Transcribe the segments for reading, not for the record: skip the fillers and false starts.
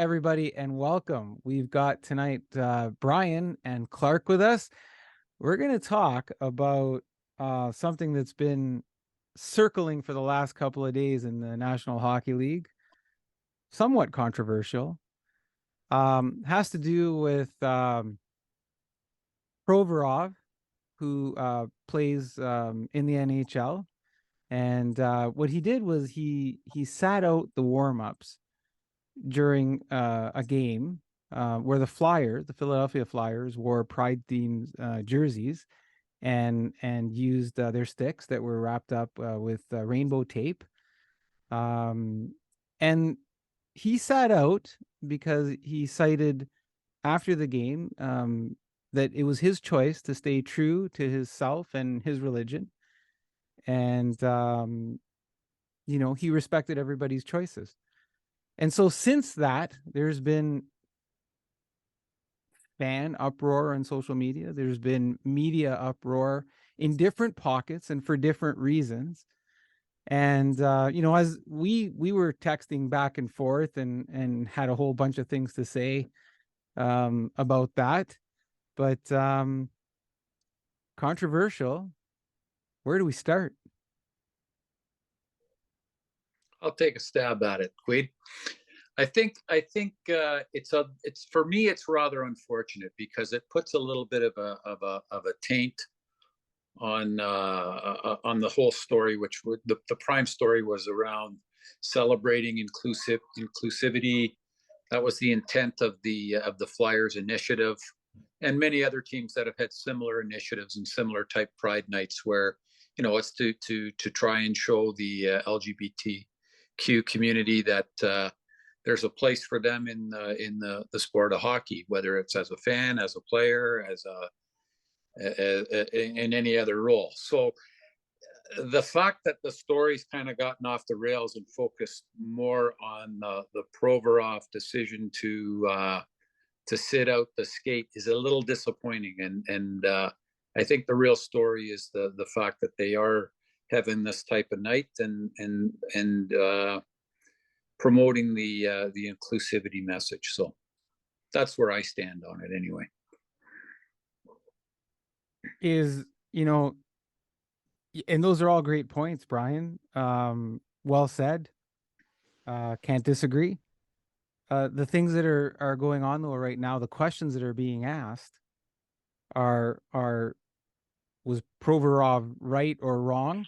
everybody, and welcome. We've got tonight Brian and Clark with us. We're going to talk about something that's been circling for the last couple of days in the National Hockey League. Somewhat controversial. Has to do with Provorov, who plays in the NHL. And what he did was he sat out the warm-ups during a game where the Philadelphia Flyers, wore pride-themed jerseys and used their sticks that were wrapped up with rainbow tape. And he sat out because he cited after the game that it was his choice to stay true to himself and his religion. And, he respected everybody's choices. And so since that, there's been fan uproar on social media. There's been media uproar in different pockets and for different reasons. And, as we were texting back and forth and had a whole bunch of things to say about that. But controversial. Where do we start? I'll take a stab at it, Quaid. I think it's for me it's rather unfortunate because it puts a little bit of a taint on the whole story, which the prime story was around celebrating inclusivity. That was the intent of the Flyers initiative, and many other teams that have had similar initiatives and similar type pride nights where it's to try and show the LGBTQ community that there's a place for them in the sport of hockey, whether it's as a fan, as a player, in any other role. So the fact that the story's kind of gotten off the rails and focused more on the Provorov decision to sit out the skate is a little disappointing, and I think the real story is the fact that they are having this type of night and promoting the inclusivity message. So that's where I stand on it anyway. And those are all great points, Brian. Well said. Can't disagree. The things that are going on though right now, the questions that are being asked are was Provorov right or wrong,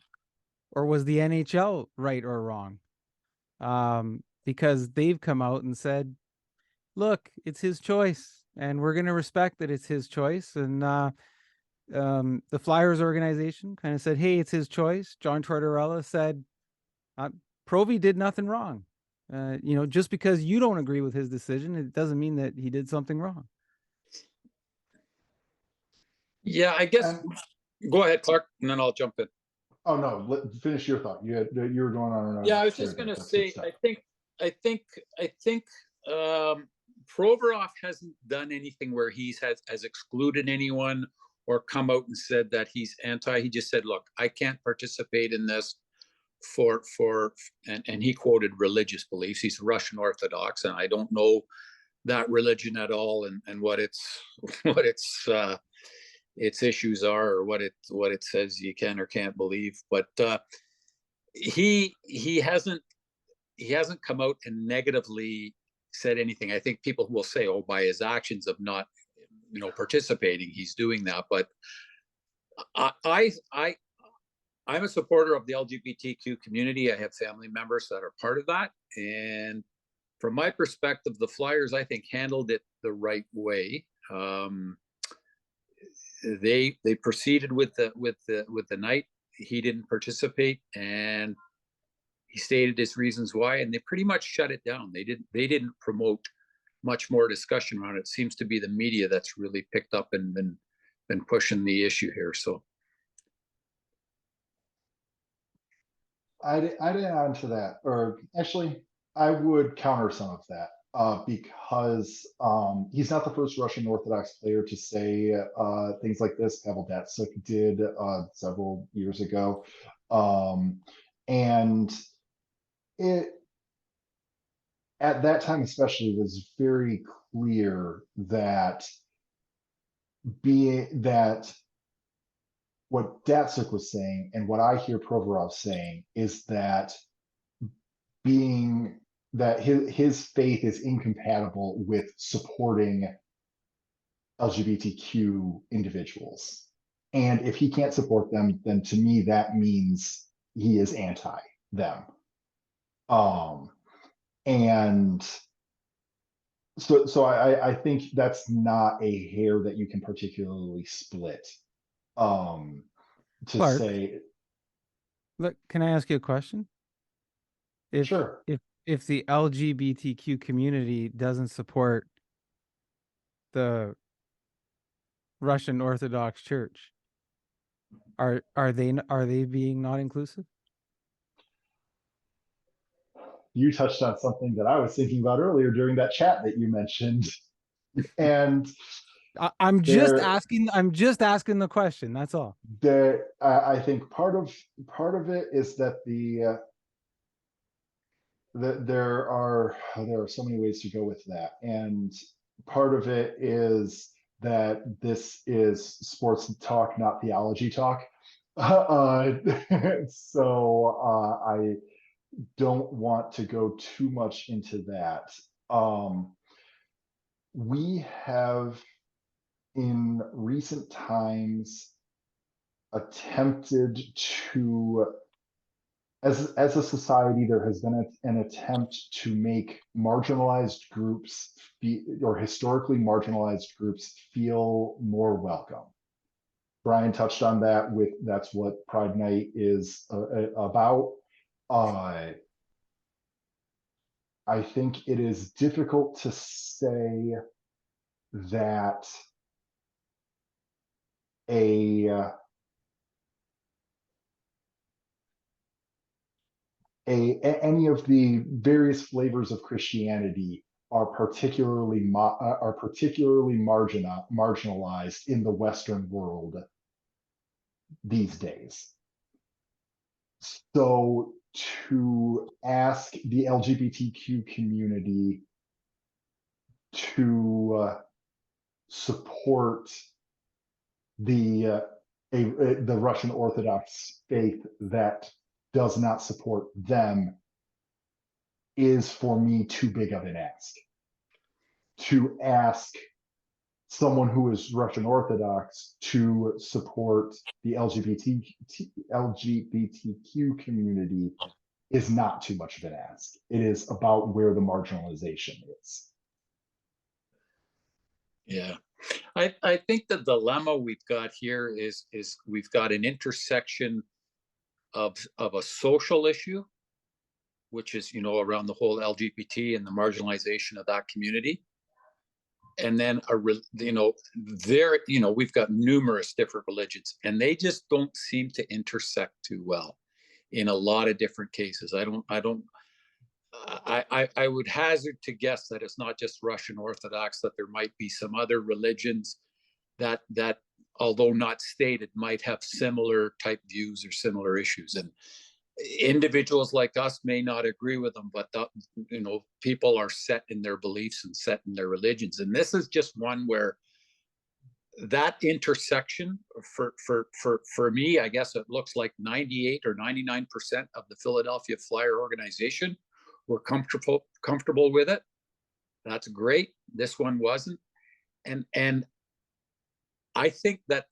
or was the NHL right or wrong? Because they've come out and said, look, it's his choice, and we're going to respect that it's his choice. And the Flyers organization kind of said, hey, it's his choice. John Tortorella said, Provi did nothing wrong. Just because you don't agree with his decision, it doesn't mean that he did something wrong. Yeah, I guess. Go ahead, Clark, and then I'll jump in. Oh no, finish your thought. You were going on. Yeah, I was just going to say, I think Provorov hasn't done anything where he has excluded anyone or come out and said that he's anti. He just said, look, I can't participate in this and he quoted religious beliefs. He's Russian Orthodox, and I don't know that religion at all and what its issues are or what it says you can or can't believe. But he hasn't come out and negatively said anything. I think people will say, oh, by his actions of not participating, he's doing that. But I'm a supporter of the LGBTQ community. I have family members that are part of that, and from my perspective, the Flyers, I think, handled it the right way. They proceeded with the night. He didn't participate, and he stated his reasons why, and they pretty much shut it down. They didn't promote much more discussion around it. It seems to be the media that's really picked up and been pushing the issue here. So I'd add on to that, or actually, I would counter some of that because he's not the first Russian Orthodox player to say things like this. Pavel Datsyuk did several years ago, and at that time especially was very clear that what Datsuk was saying and what I hear Provorov saying is that his faith is incompatible with supporting LGBTQ individuals. And if he can't support them, then to me, that means he is anti them. And so I think that's not a hair that you can particularly split. To Clark, say, look, can I ask you a question? sure. If the LGBTQ community doesn't support the Russian Orthodox Church, are they being not inclusive? You touched on something that I was thinking about earlier during that chat that you mentioned. And I'm just asking the question. That's all. I think part of it is that there are so many ways to go with that, and part of it is that this is sports talk, not theology talk. So I don't want to go too much into that. We have in recent times attempted to, as a society, there has been an attempt to make marginalized groups or historically marginalized groups feel more welcome. Brian touched on that that's what Pride Night is about. I think it is difficult to say that any of the various flavors of Christianity are particularly marginalized in the Western world these days. So to ask the LGBTQ community to support the Russian Orthodox faith that does not support them is, for me, too big of an ask. To ask someone who is Russian Orthodox to support the LGBTQ community is not too much of an ask. It is about where the marginalization is. Yeah. I think the dilemma we've got here is we've got an intersection of a social issue, which is, around the whole LGBT and the marginalization of that community. And then we've got numerous different religions, and they just don't seem to intersect too well in a lot of different cases. I would hazard to guess that it's not just Russian Orthodox, that there might be some other religions that although not stated, might have similar type views or similar issues. And individuals like us may not agree with them, but people are set in their beliefs and set in their religions. And this is just one where that intersection for me, I guess it looks like 98 or 99% of the Philadelphia Flyer organization were comfortable with it. That's great. This one wasn't. And I think that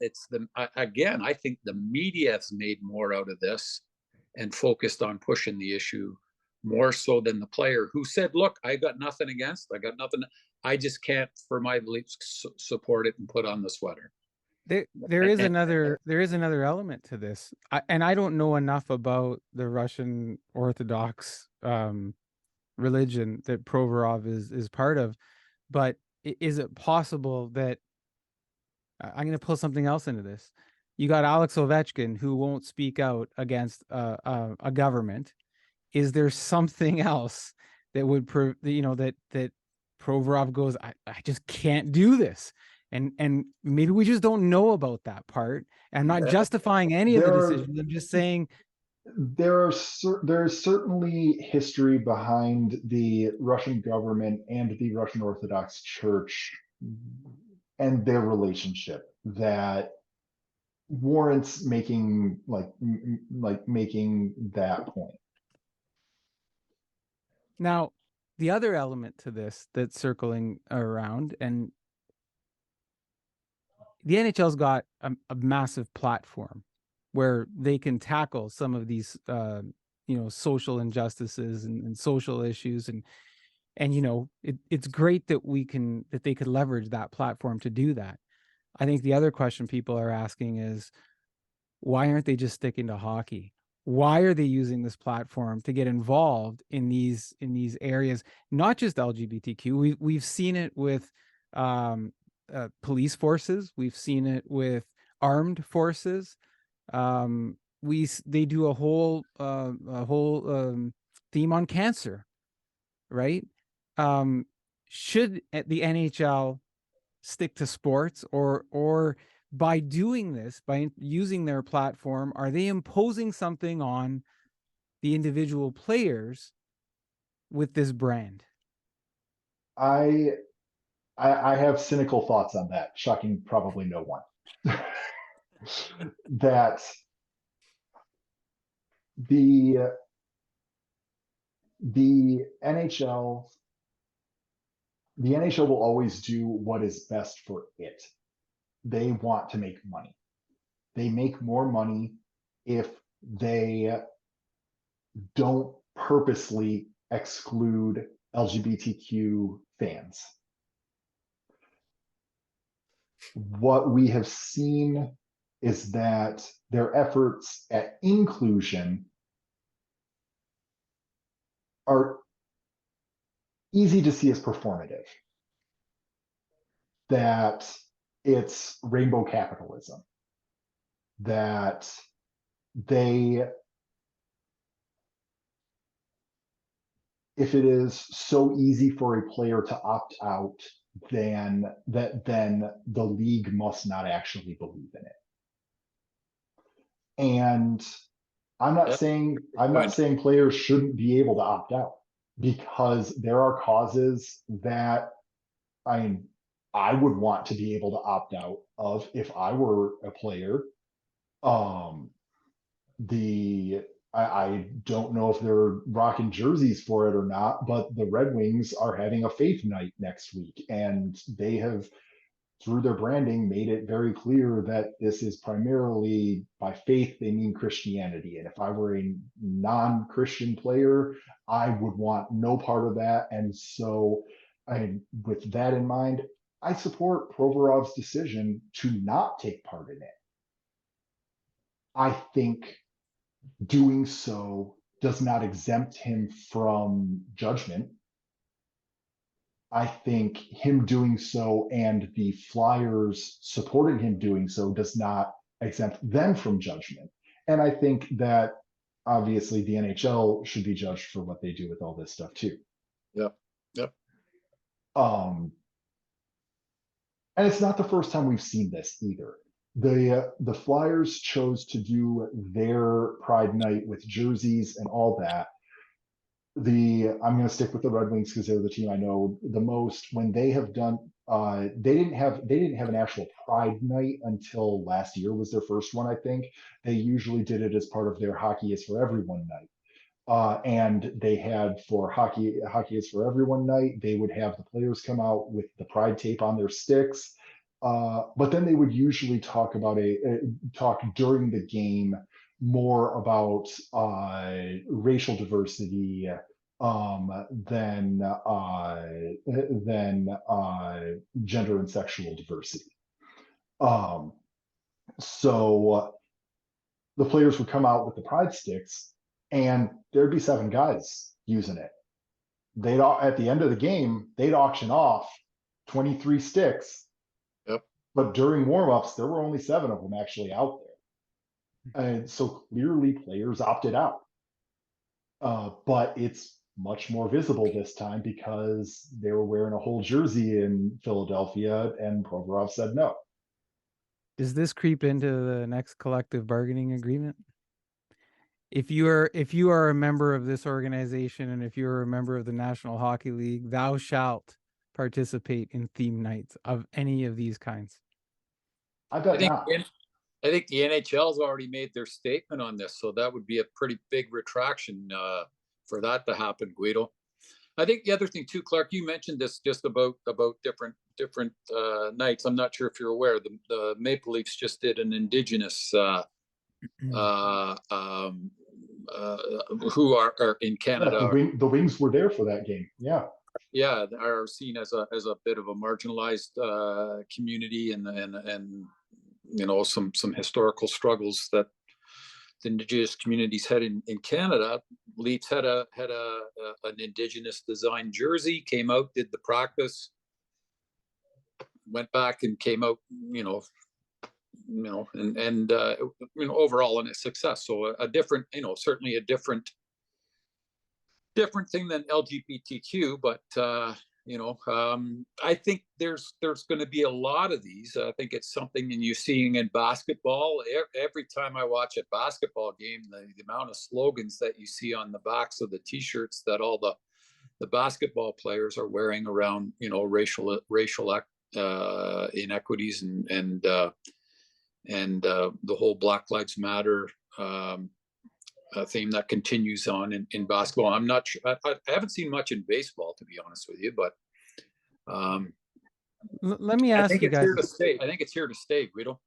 I think the media has made more out of this and focused on pushing the issue more so than the player, who said, look, I got nothing against, I just can't, for my beliefs, support it and put on the sweater. There is another element to this. I don't know enough about the Russian Orthodox religion that Provorov is part of, but is it possible that I'm going to pull something else into this? You got Alex Ovechkin, who won't speak out against a government. Is there something else that would that Provorov goes, I just can't do this, and maybe we just don't know about that part. I'm not justifying any of the decisions. I'm just saying there's certainly history behind the Russian government and the Russian Orthodox Church and their relationship that warrants making making that point. Now, the other element to this that's circling around, and the NHL's got a massive platform where they can tackle some of these, social injustices and social issues, and it's great that they could leverage that platform to do that. I think the other question people are asking is, why aren't they just sticking to hockey? Why are they using this platform to get involved in these areas? Not just LGBTQ. We've seen it with police forces. We've seen it with armed forces. They do a whole theme on cancer, right? Should the NHL stick to sports, or by doing this, by using their platform, are they imposing something on the individual players with this brand? I have cynical thoughts on that, shocking probably no one. That the NHL the NHL will always do what is best for it. They want to make money. They make more money if they don't purposely exclude LGBTQ fans. What we have seen is that their efforts at inclusion are easy to see as performative. That it's rainbow capitalism. That if it is so easy for a player to opt out, then the league must not actually believe in it. And I'm not saying players shouldn't be able to opt out, because there are causes that I would want to be able to opt out of if I were a player. I don't know if they're rocking jerseys for it or not, but the Red Wings are having a faith night next week, and they have, through their branding, made it very clear that this is primarily by faith. They mean Christianity. And if I were a non-Christian player, I would want no part of that. And so, with that in mind, I support Provorov's decision to not take part in it. I think doing so does not exempt him from judgment. I think him doing so and the Flyers supporting him doing so does not exempt them from judgment. And I think that obviously the NHL should be judged for what they do with all this stuff too. Yep. And it's not the first time we've seen this either. The Flyers chose to do their Pride Night with jerseys and all that. I'm going to stick with the Red Wings because they're the team I know the most. When they have done, they didn't have an actual Pride Night until last year was their first one, I think. They usually did it as part of their Hockey is for Everyone night. And they had, for Hockey is for Everyone night, they would have the players come out with the pride tape on their sticks. But then they would usually talk during the game more about racial diversity than gender and sexual diversity. So the players would come out with the pride sticks, and there'd be 7 guys using it. At the end of the game, they'd auction off 23 sticks. Yep. But during warmups, there were only 7 of them actually out there. And so clearly players opted out. But it's much more visible this time because they were wearing a whole jersey in Philadelphia, and Provorov said no. Does this creep into the next collective bargaining agreement? if you are a member of this organization and if you're a member of the National Hockey League, thou shalt participate in theme nights of any of these kinds. I I bet think not. I think the NHL's already made their statement on this, so that would be a pretty big retraction for that to happen, Guido. I think the other thing too, Clark, you mentioned this just about different nights. I'm not sure if you're aware. The Maple Leafs just did an Indigenous uh, um, uh, who are in Yeah, Canada. the Wings were there for that game. Yeah. Yeah, are seen as a bit of a marginalized community, and you know, some historical struggles that the Indigenous communities had in Canada. Leafs had an Indigenous design jersey, came out, did the practice, went back and came out, and overall in a success. So a different, certainly a different thing than LGBTQ, but I think there's going to be a lot of these. I think it's something, and you're seeing in basketball. Every time I watch a basketball game, the amount of slogans that you see on the backs of the T-shirts that all the basketball players are wearing around, racial inequities and the whole Black Lives Matter theme that continues on in basketball. I'm not sure. I haven't seen much in baseball, to be honest with you, but Let me I ask think you it's guys. here to stay. I think it's here to stay, Guido.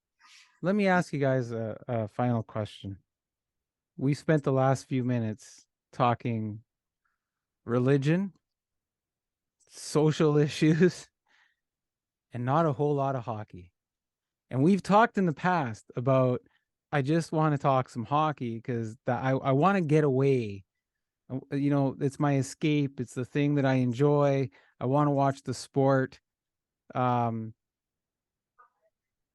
Let me ask you guys a final question. We spent the last few minutes talking religion, social issues, and not a whole lot of hockey. And we've talked in the past about, I just want to talk some hockey because I want to get away. It's my escape. It's the thing that I enjoy. I want to watch the sport. Um,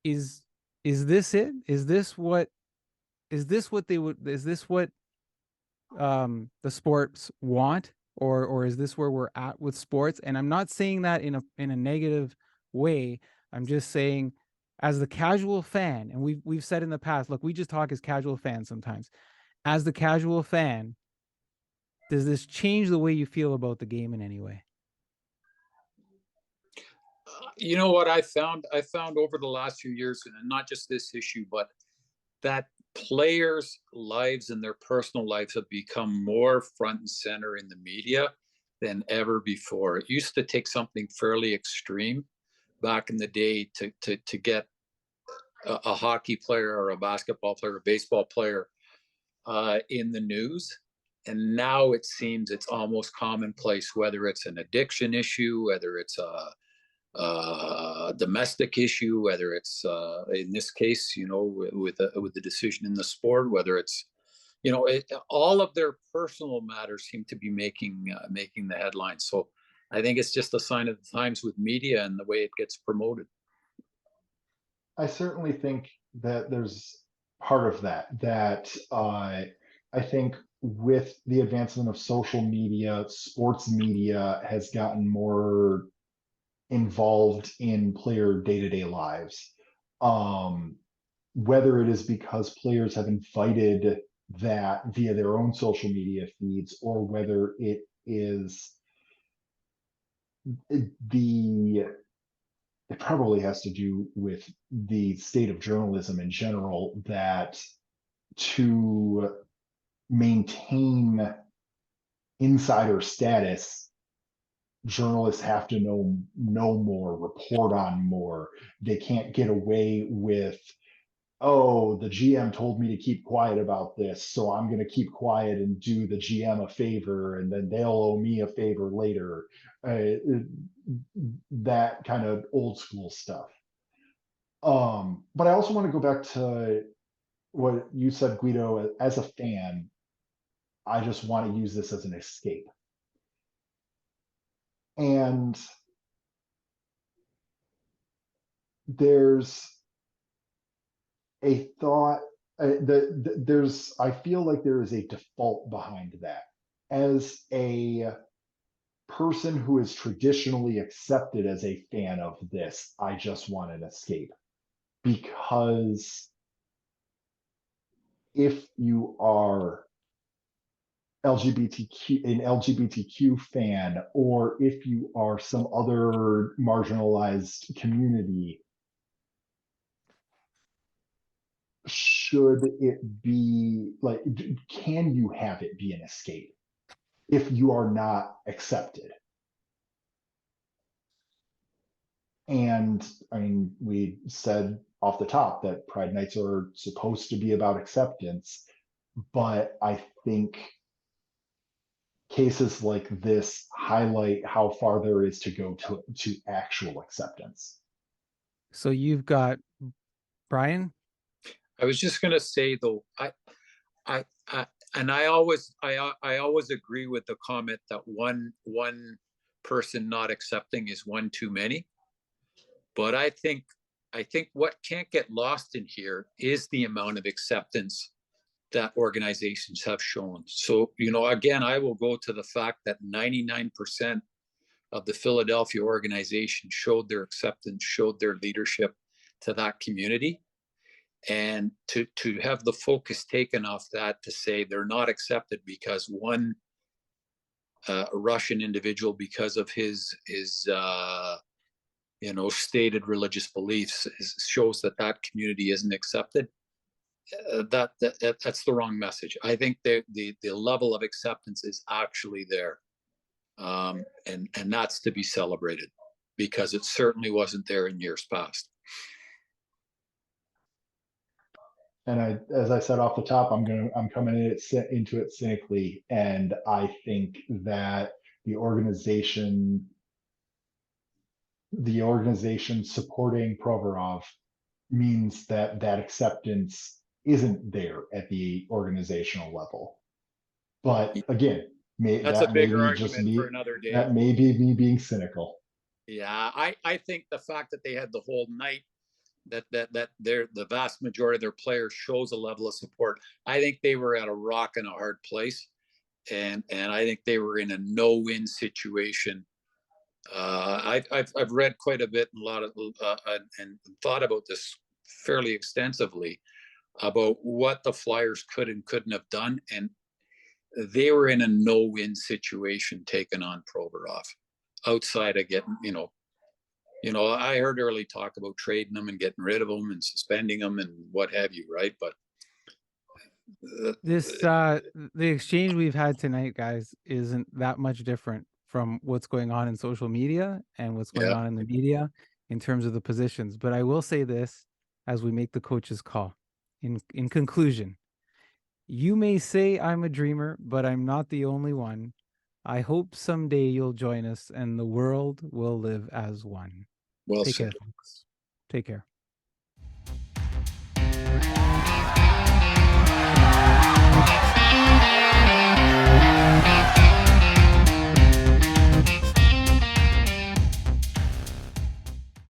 is this it? Is this what they would? Is this what the sports want, or is this where we're at with sports? And I'm not saying that in a negative way. I'm just saying, as the casual fan, and we've said in the past, look, we just talk as casual fans sometimes. As the casual fan, does this change the way you feel about the game in any way? You know what I found? I found over the last few years, and not just this issue, but that players' lives and their personal lives have become more front and center in the media than ever before. It used to take something fairly extreme back in the day to get a hockey player or a basketball player or a baseball player in the news. And now it seems it's almost commonplace, whether it's an addiction issue, whether it's a domestic issue, whether it's in this case, with the decision in the sport, whether it's all of their personal matters seem to be making the headlines. So I think it's just a sign of the times with media and the way it gets promoted. I certainly think that there's part of that I think with the advancement of social media, sports media has gotten more involved in player day-to-day lives. Whether it is because players have invited that via their own social media feeds, or whether it is the it probably has to do with the state of journalism in general, that to maintain insider status, journalists have to know more, report on more. They can't get away with, oh, the GM told me to keep quiet about this, so I'm going to keep quiet and do the GM a favor, and then they'll owe me a favor later. That kind of old school stuff. But I also want to go back to what you said, Guido. As a fan, I just want to use this as an escape. And there's a thought there's I feel like there is a default behind that. As a person who is traditionally accepted as a fan of this, I just want an escape. Because if you are LGBTQ fan, or if you are some other marginalized community, should it be like, can you have it be an escape if you are not accepted? And I mean, we said off the top that Pride Nights are supposed to be about acceptance, but I think cases like this highlight how far there is to go to actual acceptance. So you've got Brian. I was just going to say though, and I always agree with the comment that one person not accepting is one too many. But I think what can't get lost in here is the amount of acceptance that organizations have shown. So, again, I will go to the fact that 99% of the Philadelphia organization showed their acceptance, showed their leadership to that community. And to have the focus taken off that, to say they're not accepted because one Russian individual, because of his stated religious beliefs, shows that community isn't accepted. That's the wrong message. I think the level of acceptance is actually there, and that's to be celebrated, because it certainly wasn't there in years past. And as I said off the top, I'm coming into it cynically, and I think that the organization supporting Provorov means that acceptance isn't there at the organizational level. But again, that's a bigger argument for another day. That may be me being cynical. Yeah, I think the fact that they had the whole night, that the vast majority of their players shows a level of support. I think they were at a rock and a hard place, and I think they were in a no-win situation. I've read quite a bit and and thought about this fairly extensively about what the Flyers could and couldn't have done, and they were in a no-win situation taking on Provorov. Outside of getting, I heard early talk about trading them and getting rid of them and suspending them and what have you, right? But the exchange we've had tonight, guys, isn't that much different from what's going on in social media and what's going on in the media in terms of the positions. But I will say this as we make the coach's call. In conclusion, you may say I'm a dreamer, but I'm not the only one. I hope someday you'll join us and the world will live as one. Well Take said. care, folks. Take care.